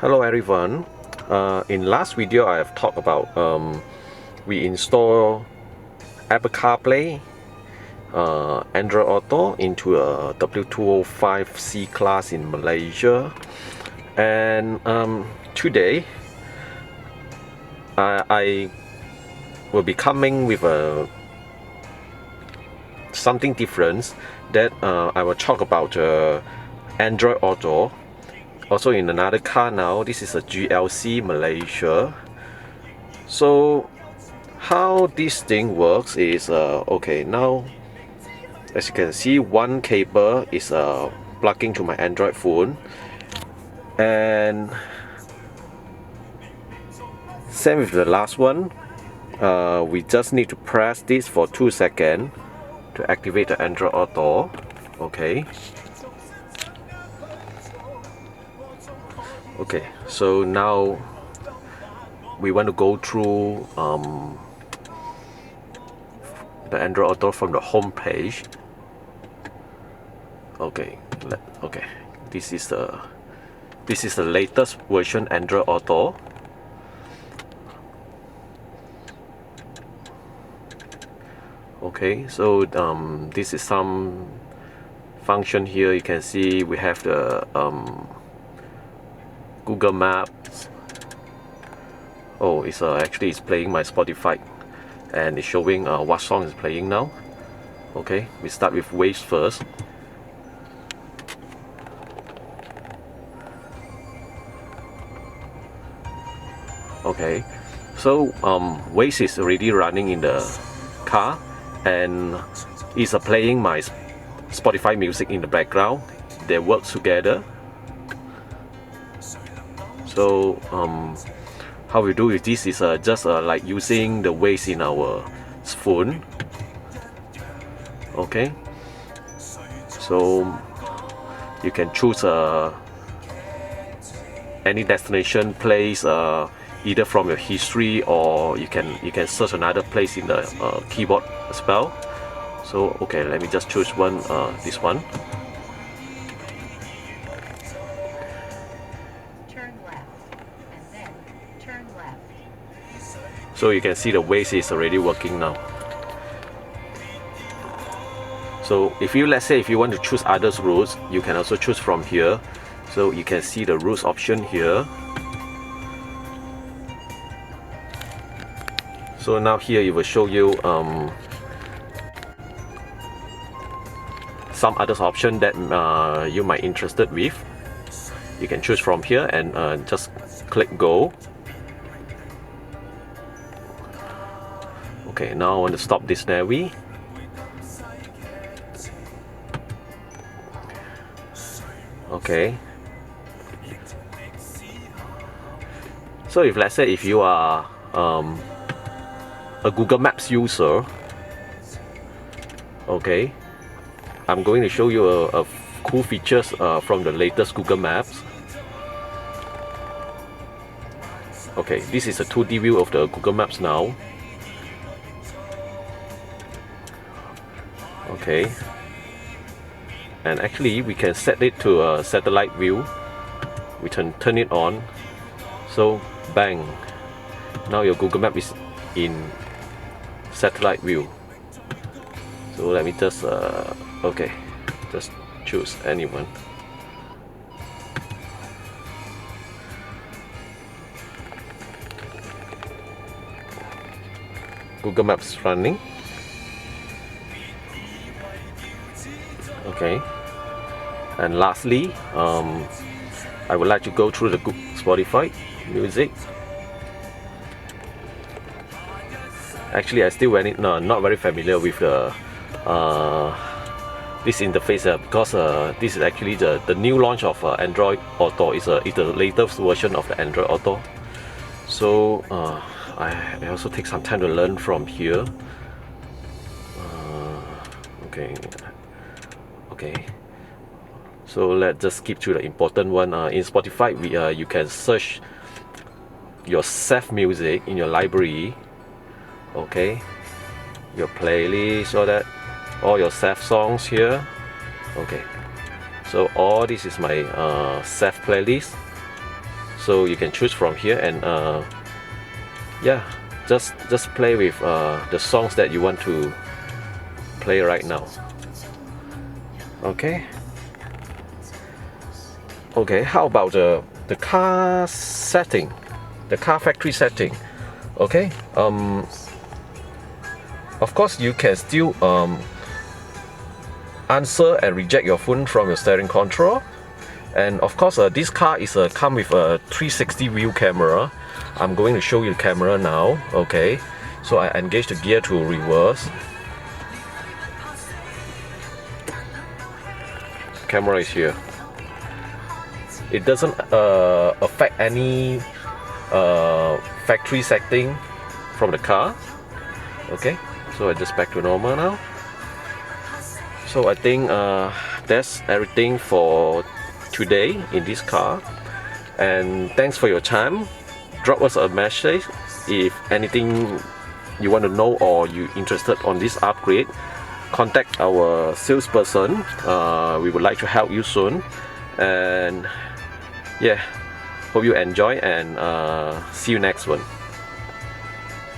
Hello everyone. In last video I have talked about we install Apple CarPlay, Android Auto into a W205 C class in Malaysia, and today I will be coming with something different that I will talk about Android Auto. Also in another car now. This is a GLC Malaysia. So how this thing works is okay, now as you can see, one cable is plugging to my Android phone, and same with the last one. We just need to press this for 2 seconds to activate the Android Auto. Okay. Okay, so now we want to go through the Android Auto from the home page. Okay, this is the latest version Android Auto. Okay, so this is some function here. You can see we have the Google Maps. Oh, it's actually it's playing my Spotify, and it's showing what song is playing now. Okay, we start with Waze first. Okay, so Waze is already running in the car, and it's playing my Spotify music in the background. They work together. So how we do with this is just like using the Waze in our phone. Okay, so you can choose any destination place, either from your history, or you can search another place in the keyboard as well. So okay, let me just choose one, this one. So you can see the Waze is already working now. So if you, let's say if you want to choose other routes, you can also choose from here. So you can see the routes option here. So now here it will show you some other option that you might interested with. You can choose from here and just click go. Okay, now I want to stop this Navi. Okay. So if let's say if you are a Google Maps user, okay, I'm going to show you a cool features from the latest Google Maps. Okay, this is a 2D view of the Google Maps now. Okay, and actually we can set it to a satellite view. We can turn it on. So bang, now your Google Map is in satellite view. So let me just okay, just choose anyone. Google Maps running. Okay, and lastly, I would like to go through the Spotify music. Actually, I still not very familiar with the this interface because this is actually the new launch of Android Auto. It's the latest version of the Android Auto. So I also take some time to learn from here. Okay. So let's just skip to the important one. In Spotify, you can search your saved music in your library. Okay, your playlist, all your saved songs here. Okay, so all this is my saved playlist. so you can choose from here, and yeah, just play with the songs that you want to play right now. Okay, how about the car setting, the car factory setting? Okay, of course you can still answer and reject your phone from your steering control. And of course this car is come with a 360 view camera. I'm going to show you the camera now. Okay, so I engage the gear to reverse. Camera is here. It doesn't affect any factory setting from the car. Okay, so I just back to normal now. So I think that's everything for today in this car, and thanks for your time. Drop us a message if anything you want to know or you interested on this upgrade. Contact our salesperson. We would like to help you soon, and yeah, hope you enjoy, and see you next one.